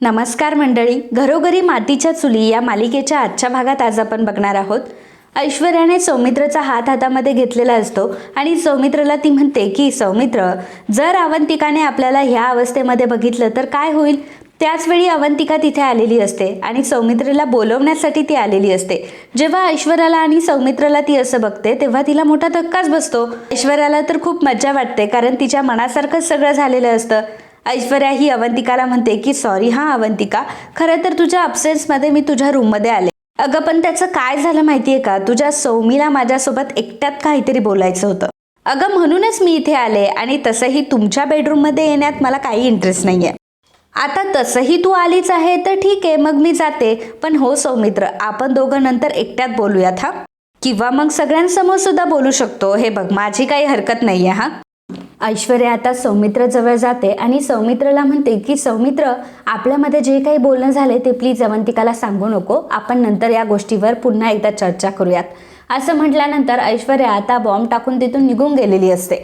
नमस्कार मंडळी, घरोघरी मातीच्या चुली या मालिकेच्या आजच्या भागात आज आपण बघणार आहोत. ऐश्वर्याने सौमित्रचा हात हातामध्ये घेतलेला असतो आणि सौमित्रला ती म्हणते की सौमित्र, जर अवंतिकाने आपल्याला ह्या अवस्थेमध्ये बघितलं तर काय होईल. त्याचवेळी अवंतिका तिथे आलेली असते आणि सौमित्रला बोलवण्यासाठी ती आलेली असते. जेव्हा ऐश्वर्याला आणि सौमित्रला ती असं बघते तेव्हा तिला मोठा धक्काच बसतो. ऐश्वर्याला तर खूप मज्जा वाटते कारण तिच्या मनासारखंच सगळं झालेलं असतं. ऐश्वर्या ही अवंतिकाला म्हणते की सॉरी हां अवंतिका, खरं तर तुझ्या अब्सेन्समध्ये मी तुझ्या रूममध्ये आले. अगं पण त्याचं काय झालं माहितीये का, तुझ्या सौमीला माझ्यासोबत एकट्यात काहीतरी बोलायचं होतं. अगं म्हणूनच मी इथे आले आणि तसंही तुमच्या बेडरूममध्ये येण्यात मला काही इंटरेस्ट नाहीये. आता तसंही तू आलीच आहे तर ठीक आहे, मग मी जाते. पण हो सौमित्र, आपण दोघं नंतर एकट्यात बोलूयात हा, किंवा मग सगळ्यांसमोर सुद्धा बोलू शकतो. हे बघ, माझी काही हरकत नाहीये हा. ऐश्वर्या आता सौमित्र जवळ जाते आणि सौमित्रला म्हणते की सौमित्र, आपल्यामध्ये जे काही बोलणं झाले ते प्लीज अवंतिकाला सांगू नको. आपण नंतर या गोष्टीवर पुन्हा एकदा चर्चा करूयात. असं म्हटल्यानंतर ऐश्वर्या आता बॉम्ब टाकून तिथून निघून गेलेली असते.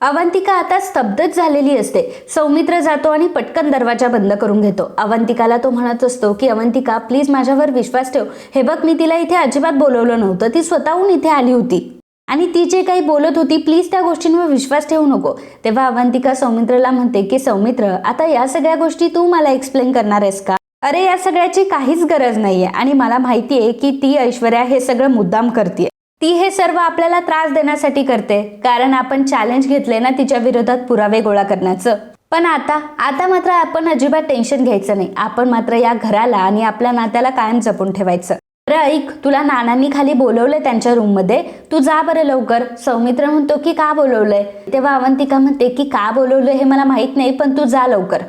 अवंतिका आता स्तब्धच झालेली असते. सौमित्र जातो आणि पटकन दरवाजा बंद करून घेतो. अवंतिकाला तो म्हणत असतो की अवंतिका प्लीज माझ्यावर विश्वास ठेव. हे बघ, मी तिला इथे अजिबात बोलवलं नव्हतं, ती स्वतःहून इथे आली होती आणि ती जे काही बोलत होती प्लीज त्या गोष्टींवर विश्वास ठेवू नको. तेव्हा अवंतिका सौमित्रला म्हणते की सौमित्र, आता या सगळ्या गोष्टी तू मला एक्सप्लेन करणार आहेस का? अरे या सगळ्याची काहीच गरज नाहीये आणि मला माहितीये की ती ऐश्वर्या हे सगळं मुद्दाम करते. ती हे सर्व आपल्याला त्रास देण्यासाठी करते कारण आपण चॅलेंज घेतले ना तिच्या विरोधात पुरावे गोळा करण्याचं. पण आता मात्र आपण अजिबात टेन्शन घ्यायचं नाही. आपण मात्र या घराला आणि आपल्या नात्याला कायम जपून ठेवायचं. बरं ऐक, तुला नानांनी खाली बोलवलंय त्यांच्या रूममध्ये, तू जा बरं लवकर. सौमित्र म्हणतो की का बोलवलंय? तेव्हा अवंतिका म्हणते की का बोलवलंय हे मला माहित नाही, पण तू जा लवकर.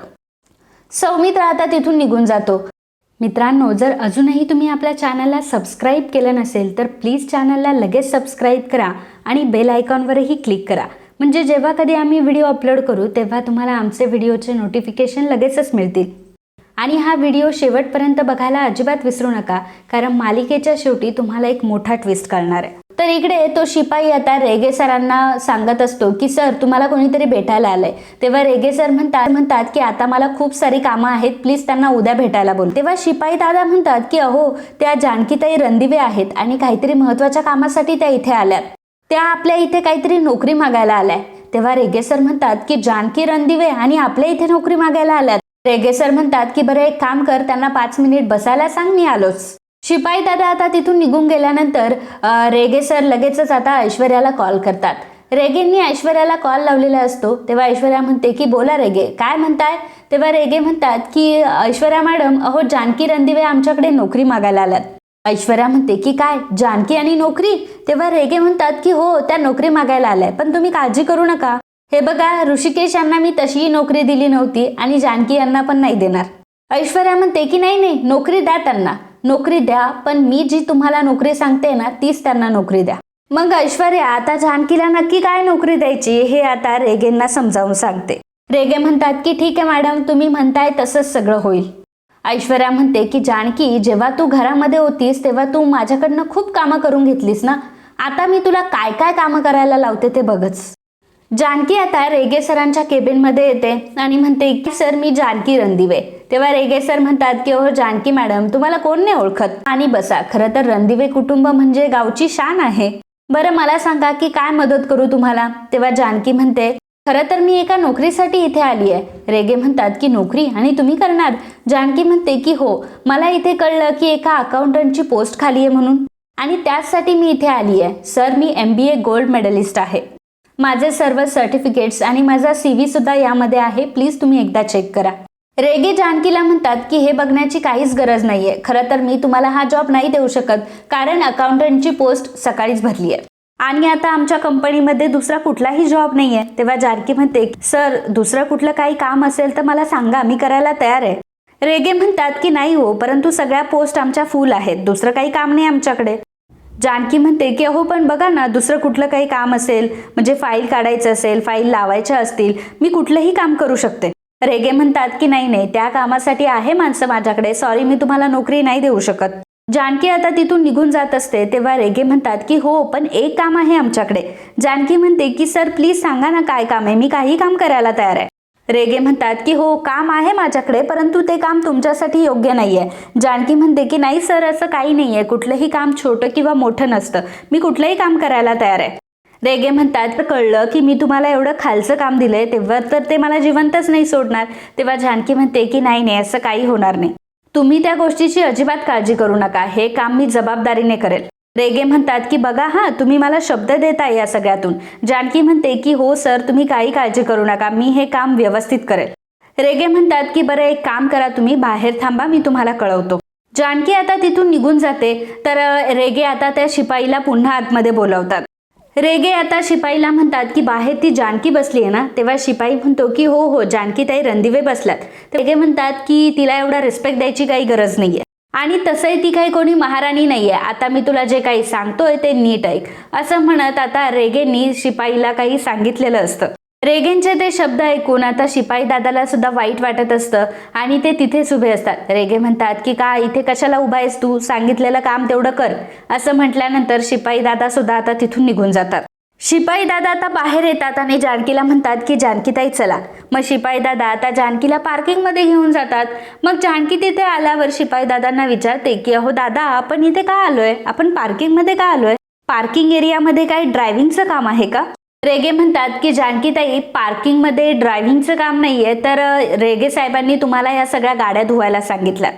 सौमित्र आता तिथून निघून जातो. मित्रांनो, जर अजूनही तुम्ही आपल्या चॅनलला सबस्क्राईब केलं नसेल तर प्लीज चॅनलला लगेच सबस्क्राईब करा आणि बेल आयकॉनवरही क्लिक करा, म्हणजे जेव्हा कधी आम्ही व्हिडिओ अपलोड करू तेव्हा तुम्हाला आमचे व्हिडिओचे नोटिफिकेशन लगेचच मिळतील. आणि हा व्हिडिओ शेवटपर्यंत बघायला अजिबात विसरू नका कारण मालिकेच्या शेवटी तुम्हाला एक मोठा ट्विस्ट कळणार आहे. तर इकडे तो शिपाई आता रेगे सरांना सांगत असतो की सर, तुम्हाला कोणीतरी भेटायला आलंय. तेव्हा रेगे सर म्हणतात की आता मला खूप सारी कामं आहेत, प्लीज त्यांना उद्या भेटायला बोल. तेव्हा शिपाई दादा म्हणतात की अहो, त्या जानकीताई रणदिवे आहेत आणि काहीतरी महत्वाच्या कामासाठी त्या इथे आल्यात. त्या आपल्या इथे काहीतरी नोकरी मागायला आल्या. तेव्हा रेगे सर म्हणतात की जानकी रणदिवे आणि आपल्या इथे नोकरी मागायला आल्यात. रेगे सर म्हणतात की बरं एक काम कर, त्यांना 5 मिनिट बसायला सांग, मी आलोच. शिपाई दादा आता तिथून निघून गेल्यानंतर रेगे सर लगेचच आता ऐश्वर्याला कॉल करतात. रेगेंनी ऐश्वर्याला कॉल लावलेला असतो. तेव्हा ऐश्वर्या म्हणते की बोला रेगे, काय म्हणताय? तेव्हा रेगे म्हणतात की ऐश्वर्या मॅडम, अहो जानकी रणदिवे आमच्याकडे नोकरी मागायला आल्यात. ऐश्वर्या म्हणते की काय, जानकी आणि नोकरी? तेव्हा रेगे म्हणतात की हो, त्या नोकरी मागायला आलाय, पण तुम्ही काळजी करू नका. हे बघा, ऋषिकेश यांना मी तशीही नोकरी दिली नव्हती आणि जानकी यांना पण नाही देणार. ऐश्वर्या म्हणते की नाही, नोकरी द्या त्यांना, नोकरी द्या, पण मी जी तुम्हाला नोकरी सांगते ना तीच त्यांना नोकरी द्या. मग ऐश्वर्या आता जानकीला नक्की काय नोकरी द्यायची हे आता रेगेंना समजावून सांगते. रेगे म्हणतात की ठीक आहे मॅडम, तुम्ही म्हणताय तसंच सगळं होईल. ऐश्वर्या म्हणते की जानकी, जेव्हा तू घरामध्ये होतीस तेव्हा तू माझ्याकडनं खूप कामं करून घेतलीस ना, आता मी तुला काय काय कामं करायला लावते ते बघच. जानकी आता रेगे सरांच्या केबिनमध्ये येते आणि म्हणते की सर, मी जानकी रणदिवे. तेव्हा रेगे सर म्हणतात की हो जानकी मॅडम, तुम्हाला कोण नाही ओळखत, आणि बसा. खरं तर रणदिवे कुटुंब म्हणजे गावची शान आहे. बरं मला सांगा की काय मदत करू तुम्हाला? तेव्हा जानकी म्हणते खरं तर मी एका नोकरीसाठी इथे आली आहे. रेगे म्हणतात की नोकरी, आणि तुम्ही करणार? जानकी म्हणते की हो, मला इथे कळलं की एका अकाउंटंटची पोस्ट खाली आहे म्हणून, आणि त्याचसाठी मी इथे आली आहे. सर, मी MBA गोल्ड मेडलिस्ट आहे. माझे सर्व सर्टिफिकेट्स आणि माझा CV सुद्धा यामध्ये आहे, प्लीज तुम्ही एकदा चेक करा. रेगे जानकीला म्हणतात की हे बघण्याची काहीच गरज नाहीये. खरं तर मी तुम्हाला हा जॉब नाही देऊ शकत कारण अकाउंटंटची पोस्ट सकाळीच भरली आहे आणि आता आमच्या कंपनीमध्ये दुसरा कुठलाही जॉब नाहीये. तेव्हा जानकी म्हणते सर, दुसरं कुठलं काही काम असेल तर मला सांगा, मी करायला तयार आहे. रेगे म्हणतात की नाही हो, परंतु सगळ्या पोस्ट आमच्या फुल आहेत, दुसरं काही काम नाही आमच्याकडे. जानकी म्हणते की अहो पण बघा ना, दुसरं कुठलं काही काम असेल, म्हणजे फाईल काढायचं असेल, फाईल लावायच्या असतील, मी कुठलंही काम करू शकते. रेगे म्हणतात की नाही, त्या कामासाठी आहे माणसं माझ्याकडे, सॉरी, मी तुम्हाला नोकरी नाही देऊ शकत. जानकी आता तिथून निघून जात असते. तेव्हा रेगे म्हणतात की हो, पण एक काम आहे आमच्याकडे. जानकी म्हणते की सर प्लीज सांगा ना काय काम आहे, मी काही काम करायला तयार आहे. रेगे म्हणतात की हो काम आहे माझ्याकडे, परंतु ते काम तुमच्यासाठी योग्य नाहीये. जानकी म्हणते की नाही सर, असं काही नाहीये, कुठलंही काम छोटं किंवा मोठं नसतं, मी कुठलंही काम करायला तयार आहे. रेगे म्हणतात कळलं की मी तुम्हाला एवढं खालचं काम दिलंय तेव्हा तर ते मला जिवंतच नाही सोडणार. तेव्हा जानकी म्हणते की नाही नाही, असं काही होणार नाही, तुम्ही त्या गोष्टीची अजिबात काळजी करू नका, हे काम मी जबाबदारीने करेल. रेगे म्हणतात की बघा हा, तुम्ही मला शब्द देताय या सगळ्यातून. जानकी म्हणते की हो सर, तुम्ही काही काळजी करू नका, मी हे काम व्यवस्थित करेल. रेगे म्हणतात की बरं एक काम करा, तुम्ही बाहेर थांबा, मी तुम्हाला कळवतो. जानकी आता तिथून निघून जाते तर रेगे आता त्या शिपाईला पुन्हा आतमध्ये बोलावतात. रेगे आता शिपाईला म्हणतात की बाहेर ती जानकी बसली आहे ना. तेव्हा शिपाई म्हणतो की हो हो, जानकी ताई रणदिवे बसल्यात. रेगे म्हणतात की तिला एवढा रिस्पेक्ट द्यायची काही गरज नाहीये, आणि तसंही ती काही कोणी महाराणी नाहीये, आता मी तुला जे काही सांगतोय ते नीट ऐक, असं म्हणत आता रेगेंनी शिपाईला काही सांगितलेलं असतं. रेगेंचे ते शब्द ऐकून आता शिपाई दादाला सुद्धा वाईट वाटत असतं आणि ते तिथेच उभे असतात. रेगे म्हणतात की का इथे कशाला उभा आहेस तू, सांगितलेलं काम तेवढं कर, असं म्हटल्यानंतर शिपाई दादा सुद्धा आता तिथून निघून जातात. शिपाई दादा आता बाहेर येतात आणि जानकीला म्हणतात की जानकीताई चला. मग शिपाई दादा आता जानकीला पार्किंगमध्ये घेऊन जातात. मग जानकी तिथे आल्यावर शिपाई दादांना विचारते की अहो दादा, आपण इथे का आलोय, आपण पार्किंगमध्ये का आलोय, पार्किंग एरियामध्ये काही ड्रायव्हिंगचं काम आहे का. रेगे म्हणतात की जानकीताई, पार्किंगमध्ये ड्रायव्हिंगचं काम नाहीये, तर रेगे साहेबांनी तुम्हाला या सगळ्या गाड्या धुवायला सांगितल्या.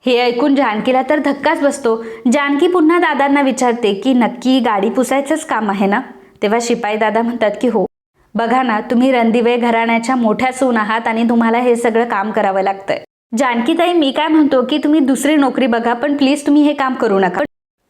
हे ऐकून जानकीला तर धक्काच बसतो. जानकी पुन्हा दादांना विचारते की नक्की गाडी पुसायचंच काम आहे ना. तेव्हा शिपाई दादा म्हणतात की हो, बघा ना, तुम्ही रणदिवे घराण्याच्या मोठ्या सून आहात आणि तुम्हाला हे सगळं काम करावं लागतंय. जानकीताई, मी काय म्हणतो की तुम्ही दुसरी नोकरी बघा, पण प्लीज तुम्ही हे काम करू नका.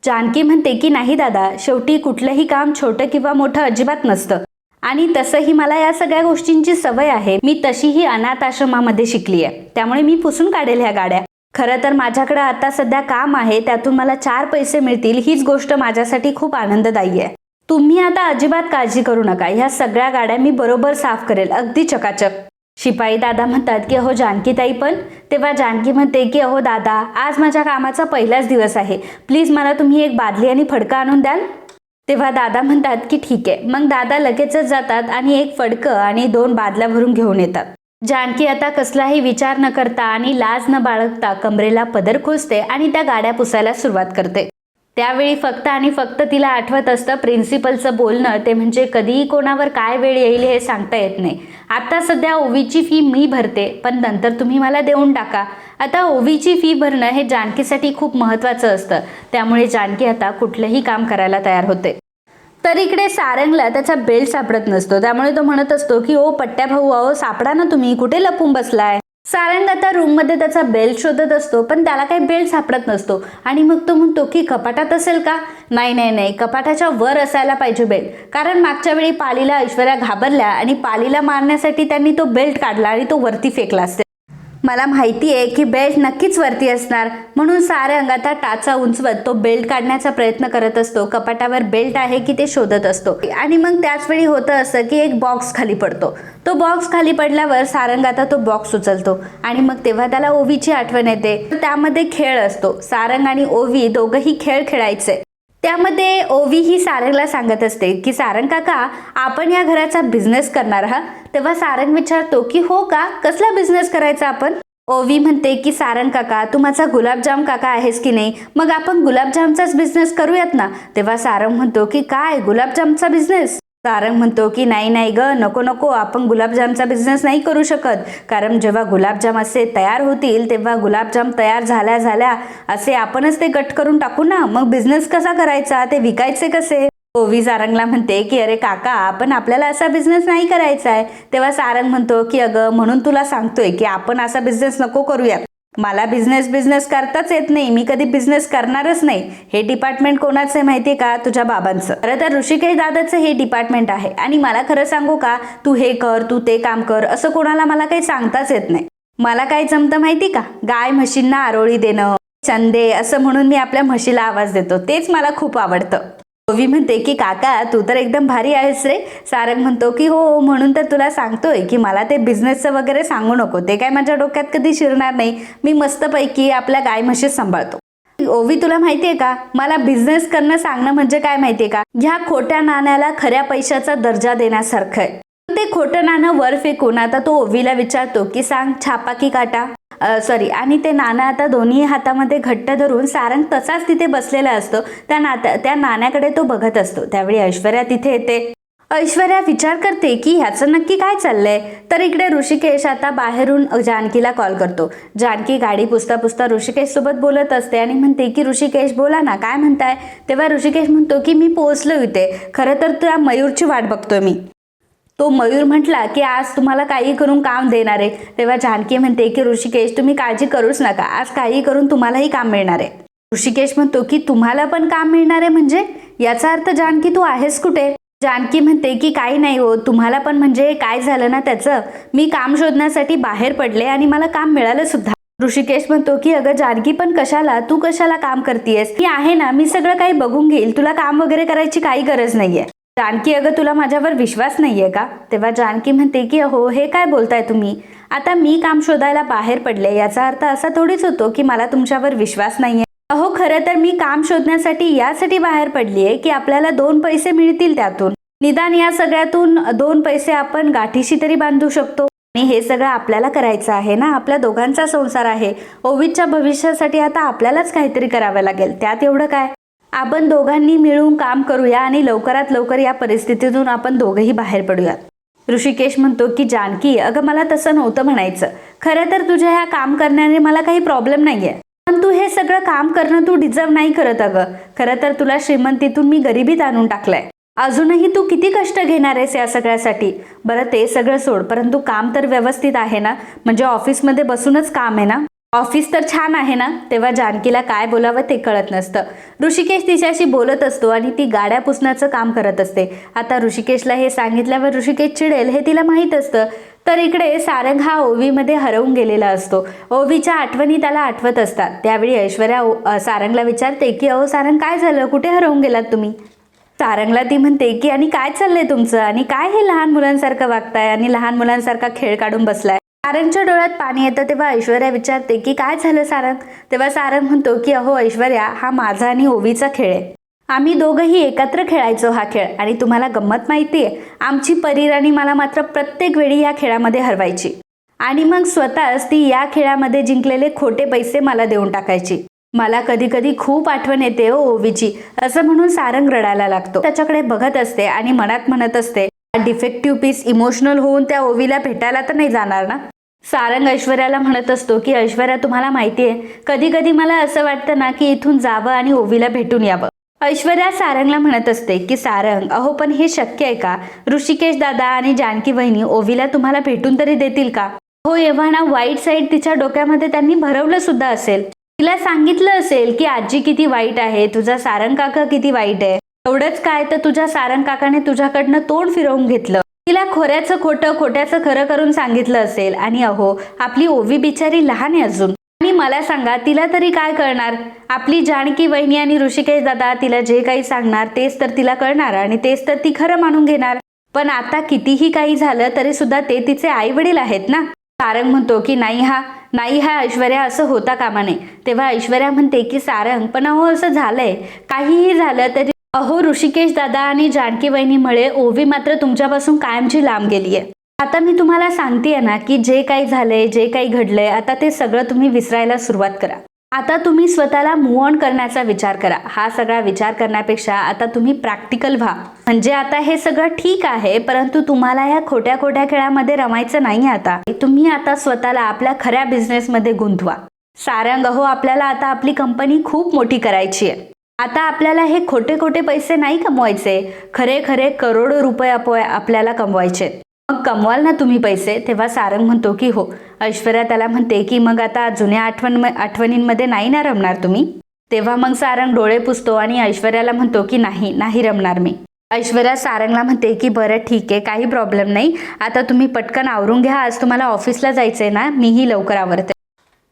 जानकी म्हणते की नाही दादा, शेवटी कुठलंही काम छोटं किंवा मोठं अजिबात नसतं, आणि तसंही मला या सगळ्या गोष्टींची सवय आहे, मी तशीही अनाथ आश्रमामध्ये शिकली आहे, त्यामुळे मी पुसून काढेल ह्या गाड्या. खरं तर माझ्याकडे आता सध्या काम आहे, त्यातून मला 4 पैसे मिळतील, हीच गोष्ट माझ्यासाठी खूप आनंददायी आहे. तुम्ही आता अजिबात काळजी करू नका, ह्या सगळ्या गाड्या मी बरोबर साफ करेल, अगदी चकाचक. शिपाई दादा म्हणतात की अहो जानकीताई पण. तेव्हा जानकी म्हणते की अहो दादा, आज माझ्या कामाचा पहिलाच दिवस आहे, प्लीज मला तुम्ही एक बादली आणि फडकं आणून द्याल. तेव्हा दादा म्हणतात की ठीक आहे. मग दादा लगेचच जातात आणि एक फडकं आणि 2 बादल्या भरून घेऊन येतात. जानकी आता कसलाही विचार न करता आणि लाज न बाळगता कमरेला पदर खोचते आणि त्या गाड्या पुसायला सुरुवात करते. त्यावेळी फक्त आणि फक्त तिला आठवत असतं प्रिन्सिपलचं बोलणं, ते म्हणजे कधीही कोणावर काय वेळ येईल हे सांगता येत नाही. आता सध्या ओवीची फी मी भरते, पण नंतर तुम्ही मला देऊन टाका. आता ओवीची फी भरणं हे जानकीसाठी खूप महत्त्वाचं असतं, त्यामुळे जानकी आता कुठलंही काम करायला तयार होते. तर इकडे सारंगला त्याचा बेल्ट सापडत नसतो, त्यामुळे तो म्हणत असतो की ओ पट्ट्या भाऊ, अहो सापडा ना, तुम्ही कुठे लपून बसलाय. सारंग आता रूममध्ये त्याचा बेल्ट शोधत असतो, पण त्याला काही बेल्ट सापडत नसतो, आणि मग तो म्हणतो की कपाटात असेल का. नाही नाही नाही, कपाटाच्या वर असायला पाहिजे बेल्ट, कारण मागच्या वेळी पालीला ऐश्वर्या घाबरल्या आणि पालीला मारण्यासाठी त्यांनी तो बेल्ट काढला आणि तो वरती फेकला असते. मला माहिती आहे की बेल्ट नक्कीच वरती असणार, म्हणून सारंग आता टाचा उंचवत तो बेल्ट काढण्याचा प्रयत्न करत असतो. कपाटावर बेल्ट आहे की ते शोधत असतो, आणि मग त्याच वेळी होतं असं की एक बॉक्स खाली पडतो. तो बॉक्स खाली पडल्यावर सारंग आता तो बॉक्स उचलतो, आणि मग तेव्हा त्याला ओवीची आठवण येते. त्यामध्ये खेळ असतो, सारंग आणि ओवी दोघंही खेळ खेळायचे. त्यामध्ये ओवी ही सारंगला सांगत असते की सारंग काका, आपण या घराचा बिझनेस करणार आहात. तेव्हा सारंग विचारतो की हो का, कसला बिझनेस करायचा आपण. ओवी म्हणते की सारंग काका, तू माझा गुलाबजाम काका आहेस की नाही, मग आपण गुलाबजामचाच बिझनेस करूयात ना. तेव्हा सारंग म्हणतो की काय, गुलाबजामचा बिझनेस. सारंग म्हणतो की नाही नाही ग, नको नको, आपण गुलाबजामचा बिझनेस नाही करू शकत, कारण जेव्हा गुलाबजाम असे तयार होतील तेव्हा गुलाबजाम तयार झाल्या झाल्या असे आपणच ते कट करून टाकू ना, मग बिझनेस कसा करायचा, ते विकायचे कसे. ओवी सारंगला म्हणते की अरे काका, आपण आपल्याला असा बिझनेस नाही करायचा आहे. तेव्हा सारंग म्हणतो की अगं, म्हणून तुला सांगतोय की आपण असा बिझनेस नको करूयात, मला बिझनेस करताच येत नाही, मी कधी बिझनेस करणारच नाही. हे डिपार्टमेंट कोणाचं आहे माहितीये का, तुझ्या बाबांचं. खरं तर ऋषिकेश दादाचं हे डिपार्टमेंट आहे, आणि मला खरं सांगू का, तू हे कर, तू ते काम कर, असं कोणाला मला काही सांगताच येत नाही. मला काय जमतं माहिती का, गाय म्हशींना आरोळी देणं, चंदे असं म्हणून मी आपल्या म्हशीला आवाज देतो, तेच मला खूप आवडतं. ओवी म्हणते की काका, तू तर एकदम भारी आहेस रे. सारंग म्हणतो की हो, म्हणून तर तुला सांगतोय की मला ते बिझनेसचं वगैरे सांगू नको, ते काय माझ्या डोक्यात कधी शिरणार नाही, मी मस्तपैकी आपल्या गाय म्हशी सांभाळतो. ओवी, तुला माहितीये का, मला बिझनेस करणं सांगणं म्हणजे काय माहितीये का, ह्या खोट्या नाण्याला खऱ्या पैशाचा दर्जा देण्यासारखं आहे. ते ते खोटं नाणं वर फेकून आता तो ओवीला विचारतो की सांग, छापा की काटा. आणि ते नाणं आता दोन्ही हातामध्ये घट्ट धरून सारंग तसाच तिथे बसलेला असतो. त्या नाण्याकडे तो बघत असतो. त्यावेळी ऐश्वर्या तिथे येते. ऐश्वर्या विचार करते की ह्याचं नक्की काय चाललंय. तर इकडे ऋषिकेश आता बाहेरून जानकीला कॉल करतो. जानकी गाडी पुसता पुसता ऋषिकेश सोबत बोलत असते आणि म्हणते की ऋषिकेश बोला ना, काय म्हणताय. तेव्हा ऋषिकेश म्हणतो की मी पोहोचलो इथे, खरं तर त्या मयूरची वाट बघतोय मी. तो मयूर म्हटला की आज तुम्हाला काही करून काम देणार आहे. तेव्हा जानकी म्हणते की ऋषिकेश तुम्ही काळजी करूच नका, आज काही करून तुम्हालाही काम मिळणार आहे. ऋषिकेश म्हणतो की तुम्हाला पण काम मिळणार आहे म्हणजे, याचा अर्थ जानकी तू आहेस कुठे. जानकी म्हणते की काही नाही हो, तुम्हाला पण म्हणजे काय झालं ना त्याचं, मी काम शोधण्यासाठी बाहेर पडले आणि मला काम मिळालं सुद्धा. ऋषिकेश म्हणतो की अगं जानकी पण कशाला, तू कशाला काम करतेयस, मी आहे ना, मी सगळं काही बघून घेईल, तुला काम वगैरे करायची काही गरज नाहीये. जानकी अगं तुला माझ्यावर विश्वास नाहीये का. तेव्हा जानकी म्हणते की अहो हे काय बोलताय तुम्ही, आता मी काम शोधायला बाहेर पडले याचा अर्थ असा थोडीच होतो की मला तुमच्यावर विश्वास नाहीये. अहो खरं तर मी काम शोधण्यासाठी यासाठी बाहेर पडलीये की आपल्याला 2 पैसे मिळतील, त्यातून निदान या सगळ्यातून 2 पैसे आपण गाठीशी तरी बांधू शकतो. आणि हे सगळं आपल्याला करायचं आहे ना, आपल्या दोघांचा संसार आहे. ओवीच्या भविष्यासाठी आता आपल्यालाच काहीतरी करावं लागेल, त्यात एवढं काय. आपण दोघांनी मिळून काम करूया आणि लवकरात लवकर या परिस्थितीतून आपण दोघंही बाहेर पडूयात. ऋषिकेश म्हणतो की जानकी अगं मला तसं नव्हतं म्हणायचं, खरं तर तुझ्या ह्या काम करण्याने मला काही प्रॉब्लेम नाहीये, पण तू हे सगळं काम करणं तू डिझर्व नाही करत. अगं खरं तर तुला श्रीमंतीतून मी गरिबीत आणून टाकलंय, अजूनही तू किती कष्ट घेणार आहेस या सगळ्यासाठी. बरं ते सगळं सोड, परंतु काम तर व्यवस्थित आहे ना, म्हणजे ऑफिसमध्ये बसूनच काम आहे ना, ऑफिस तर छान आहे ना. तेव्हा जानकीला काय बोलावं ते कळत नसतं. ऋषिकेश तिच्याशी बोलत असतो आणि ती गाड्या पुसण्याचं काम करत असते. आता ऋषिकेशला हे सांगितल्यावर ऋषिकेश चिडेल हे तिला माहीत असतं. तर इकडे सारंग हा ओवीमध्ये हरवून गेलेला असतो. ओवीच्या आठवणी त्याला आठवत असतात. त्यावेळी ऐश्वर्या सारंगला विचारते की अहो सारंग काय झालं, कुठे हरवून गेलात तुम्ही. सारंगला ती म्हणते की आणि काय चाललंय तुमचं, आणि काय हे लहान मुलांसारखं वागताय आणि लहान मुलांसारखा खेळ काढून बसलाय. सारंगच्या डोळ्यात पाणी येतं. तेव्हा ऐश्वर्या विचारते की काय झालं सारंग. तेव्हा सारंग म्हणतो की अहो ऐश्वर्या, हा माझा आणि ओवीचा खेळ आहे, आम्ही दोघंही एकत्र खेळायचो हा खेळ. आणि तुम्हाला गंमत माहितीये, आमची परीराणी मला मात्र प्रत्येक वेळी या खेळामध्ये हरवायची आणि मग स्वतःच ती या खेळामध्ये जिंकलेले खोटे पैसे मला देऊन टाकायची. मला कधी कधी खूप आठवण येते ओ ओवीची, असं म्हणून सारंग रडायला लागतो. त्याच्याकडे बघत असते आणि मनात म्हणत असते डिफेक्टिव्ह पीस इमोशनल होऊन त्या ओवीला भेटायला तर नाही जाणार ना. सारंग ऐश्वर्याला म्हणत असतो की ऐश्वर्या तुम्हाला माहितीये, कधी कधी मला असं वाटतं ना की इथून जावं आणि ओवीला भेटून यावं. ऐश्वर्या सारंगला म्हणत असते की सारंग अहो पण हे शक्य आहे का, ऋषिकेश दादा आणि जानकी वहिनी ओवीला तुम्हाला भेटून तरी देतील का. हो एव्हा ना वाईट साईड तिच्या डोक्यामध्ये त्यांनी भरवलं सुद्धा असेल, तिला सांगितलं असेल की आजी किती वाईट आहे, तुझा सारंग काका किती वाईट आहे. एवढंच काय तर तुझ्या सारंग काकाने तुझ्याकडनं तोंड फिरवून घेतलं, तिला खोऱ्याचं खोटं खोट्याचं खरं करून सांगितलं असेल. आणि अहो आपली ओवी बिचारी लहान आहे अजून, आणि मला सांगा तिला तरी काय कळणार. आपली जानकी वहिनी आणि ऋषिकेश दादा तिला जे काही सांगणार तेच तर तिला कळणार आणि तेच तर ती खरं मानून घेणार. पण आता कितीही काही झालं तरी सुद्धा ते तिचे आई वडील आहेत ना. सारंग म्हणतो की नाही हा ऐश्वर्या असं होता कामा नये. तेव्हा ऐश्वर्या म्हणते की सारंग पण अहो असं झालंय, काहीही झालं तरी अहो ऋषिकेश दादा आणि जानकी वहिनीमुळे ओवी मात्र तुमच्यापासून कायमची लांब गेलीये. आता मी तुम्हाला सांगतेय ना की जे काही झालंय, जे काही घडलंय, आता ते सगळं तुम्ही विसरायला सुरुवात करा. आता तुम्ही स्वतःला मूव्ह ऑन करण्याचा विचार करा. हा सगळा विचार करण्यापेक्षा आता तुम्ही प्रॅक्टिकल व्हा. म्हणजे आता हे सगळं ठीक आहे, परंतु तुम्हाला या खोट्या खोट्या खेळामध्ये रमायचं नाही. आता तुम्ही आता स्वतःला आपल्या खऱ्या बिझनेसमध्ये गुंतवा. सारंग अहो आपल्याला आता आपली कंपनी खूप मोठी करायची आहे. आता आपल्याला हे खोटे खोटे पैसे नाही कमवायचे, खरे खरे करोडो रुपये आपल्याला कमवायचे. मग कमवाल ना तुम्ही पैसे. तेव्हा सारंग म्हणतो की हो. ऐश्वर्या त्याला म्हणते की मग आता जुन्या आठवणींमध्ये नाही ना रमणार तुम्ही. तेव्हा मग सारंग डोळे पुसतो आणि ऐश्वर्याला म्हणतो की नाही रमणार मी. ऐश्वर्या सारंगला म्हणते की बरं ठीक आहे, काही प्रॉब्लेम नाही, आता तुम्ही पटकन आवरून घ्या, आज तुम्हाला ऑफिसला जायचंय ना, मीही लवकर आवरते.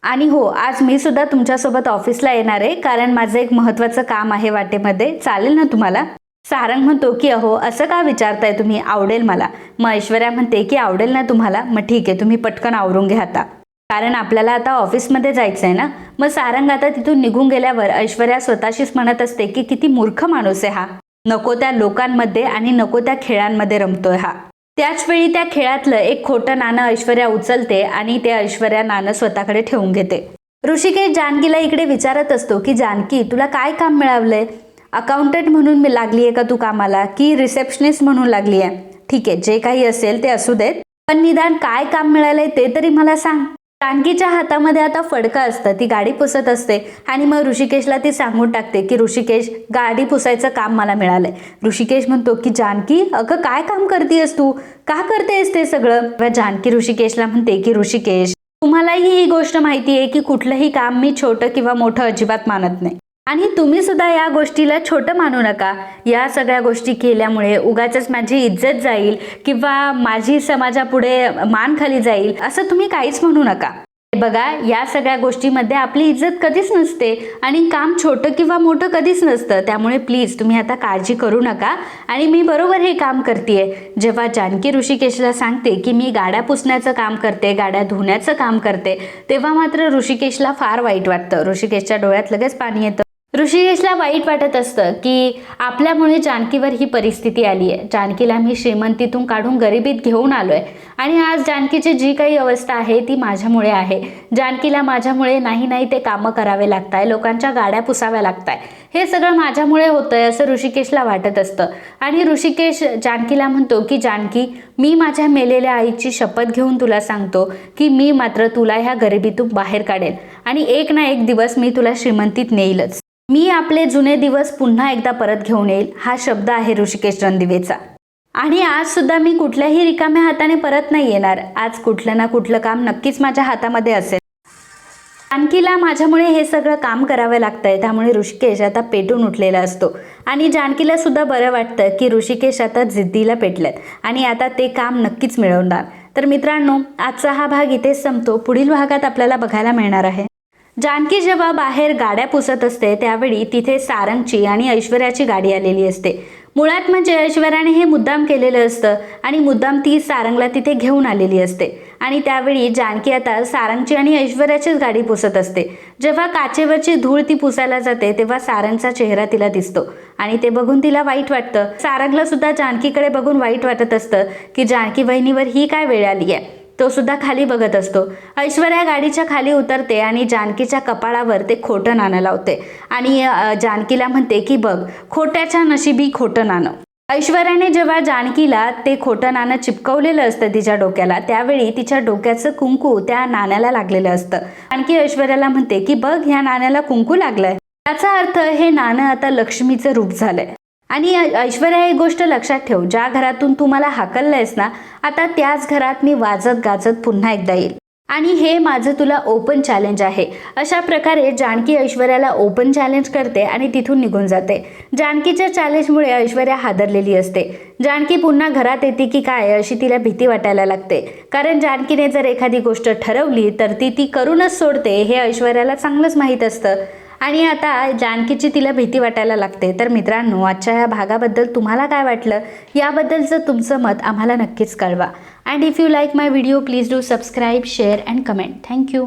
आणि हो आज मी सुद्धा तुमच्यासोबत ऑफिसला येणार आहे, कारण माझं एक महत्त्वाचं काम आहे वाटेमध्ये, चालेल ना तुम्हाला. सारंग म्हणतो की अहो असं का विचारताय तुम्ही, आवडेल मला. मग ऐश्वर्या म्हणते की आवडेल ना तुम्हाला, मग ठीक आहे तुम्ही पटकन आवरून घ्या आता, कारण आपल्याला आता ऑफिसमध्ये जायचं आहे ना. मग सारंग आता तिथून निघून गेल्यावर ऐश्वर्या स्वतःशीच म्हणत असते की किती मूर्ख माणूस आहे हा, नको त्या लोकांमध्ये आणि नको त्या खेळांमध्ये रमतोय हा. त्याच वेळी त्या खेळातलं एक खोटं नाणं ऐश्वर्या उचलते आणि ते ऐश्वर्या नाणं स्वतःकडे ठेवून घेते. ऋषिकेश जानकीला इकडे विचारत असतो की जानकी, तुला काय काम मिळालंय? अकाउंटंट म्हणून मी लागली आहे का तू कामाला, की रिसेप्शनिस्ट म्हणून लागली आहे? ठीक आहे, जे काही असेल ते असू देत, पण निदान काय काम मिळालंय ते तरी मला सांग. जानकीच्या हातामध्ये आता फडकं असतं, ती गाडी पुसत असते आणि मग ऋषिकेशला ती सांगून टाकते की ऋषिकेश, गाडी पुसायचं काम मला मिळालंय. ऋषिकेश म्हणतो की जानकी, अगं काय काम करतेस तू, का करतेस ते सगळं? तेव्हा जानकी ऋषिकेशला म्हणते की ऋषिकेश, तुम्हालाही ही गोष्ट माहिती आहे की कुठलंही काम मी छोटं किंवा मोठं अजिबात मानत नाही, आणि तुम्ही सुद्धा या गोष्टीला छोटं मानू नका. या सगळ्या गोष्टी केल्यामुळे उगाचच माझी इज्जत जाईल किंवा माझी समाजापुढे मान खाली जाईल असं तुम्ही काहीच म्हणू नका. बघा, या सगळ्या गोष्टीमध्ये आपली इज्जत कधीच नसते आणि काम छोटं किंवा मोठं कधीच नसतं. त्यामुळे प्लीज तुम्ही आता काळजी करू नका आणि मी बरोबर हे काम करतेय. जेव्हा जानकी ऋषिकेशला सांगते की मी गाड्या पुसण्याचं काम करते, गाड्या धुण्याचं काम करते, तेव्हा मात्र ऋषिकेशला फार वाईट वाटतं. ऋषिकेशच्या डोळ्यात लगेच पाणी येतं. ऋषिकेशला वाईट वाटत असतं की आपल्यामुळे जानकीवर ही परिस्थिती आली आहे. जानकीला मी श्रीमंतीतून काढून गरिबीत घेऊन आलोय आणि आज जानकीची जी काही अवस्था आहे ती माझ्यामुळे आहे. जानकीला माझ्यामुळे नाही ते कामं करावे लागताय, लोकांच्या गाड्या पुसाव्या लागताय, हे सगळं माझ्यामुळे होतंय असं ऋषिकेशला वाटत असतं. आणि ऋषिकेश जानकीला म्हणतो की जानकी, मी माझ्या मेलेल्या आईची शपथ घेऊन तुला सांगतो की मी मात्र तुला ह्या गरिबीतून बाहेर काढेल आणि एक ना एक दिवस मी तुला श्रीमंतीत नेईलच. मी आपले जुने दिवस पुन्हा एकदा परत घेऊन येईल, हा शब्द आहे ऋषिकेश रणदिवेचा. आणि आज सुद्धा मी कुठल्याही रिकाम्या हाताने परत नाही येणार. आज कुठलं ना कुठलं काम नक्कीच माझ्या हातामध्ये असेल. जानकीला माझ्यामुळे हे सगळं काम करावं लागतंय. त्यामुळे ऋषिकेश आता पेटून उठलेला असतो आणि जानकीला सुद्धा बरं वाटतं की ऋषिकेश आता जिद्दीला पेटलेत आणि आता ते काम नक्कीच मिळवणार. तर मित्रांनो, आजचा हा भाग इथेच संपतो. पुढील भागात आपल्याला बघायला मिळणार आहे जानकी जेव्हा बाहेर गाड्या पुसत असते त्यावेळी तिथे सारंगची आणि ऐश्वर्याची गाडी आलेली असते. मुळात म्हणजे ऐश्वर्याने हे मुद्दाम केलेलं असतं आणि मुद्दाम ती सारंगला तिथे घेऊन आलेली असते. आणि त्यावेळी जानकी आता सारंगची आणि ऐश्वर्याचीच गाडी पुसत असते. जेव्हा काचेवरची धूळ ती पुसायला जाते तेव्हा सारंगचा चेहरा तिला दिसतो आणि ते बघून तिला वाईट वाटतं. सारंगला सुद्धा जानकीकडे बघून वाईट वाटत असतं की जानकी वहिनीवर ही काय वेळ आली आहे. तो सुद्धा खाली बघत असतो. ऐश्वर्या गाडीच्या खाली उतरते आणि जानकीच्या कपाळावर ते खोटं नाणं लावते आणि जानकीला म्हणते की बघ, खोट्याच्या नशिबी खोटं नाणं. ऐश्वर्याने जेव्हा जानकीला ते खोटं नाणं चिपकवलेलं असतं तिच्या डोक्याला, त्यावेळी तिच्या डोक्याचं कुंकू त्या नाण्याला लागलेलं असतं. जानकी ऐश्वर्याला म्हणते की बघ, ह्या नाण्याला कुंकू लागलंय, याचा अर्थ हे नाणं आता लक्ष्मीचं रूप झालंय. आणि ऐश्वर्या एक गोष्ट लक्षात ठेव, ज्या घरातून तू मला हाकललंयस ना, आता त्याच घरात मी वाजत गाजत पुन्हा एकदा येईल आणि हे माझं तुला ओपन चॅलेंज आहे. अशा प्रकारे जानकी ऐश्वर्याला ओपन चॅलेंज करते आणि तिथून निघून जाते. जानकीच्या चॅलेंजमुळे ऐश्वर्या हादरलेली असते. जानकी पुन्हा घरात येते की काय अशी तिला भीती वाटायला लागते, कारण जानकीने जर एखादी गोष्ट ठरवली तर ती करूनच सोडते हे ऐश्वर्याला चांगलंच माहीत असतं. आणि आता जानकीची तिला भीती वाटायला लागते. तर मित्रांनो, आजच्या या भागाबद्दल तुम्हाला काय वाटलं, याबद्दलचं तुमचं मत आम्हाला नक्कीच कळवा. And if you like my video, please do subscribe, share and comment. Thank you.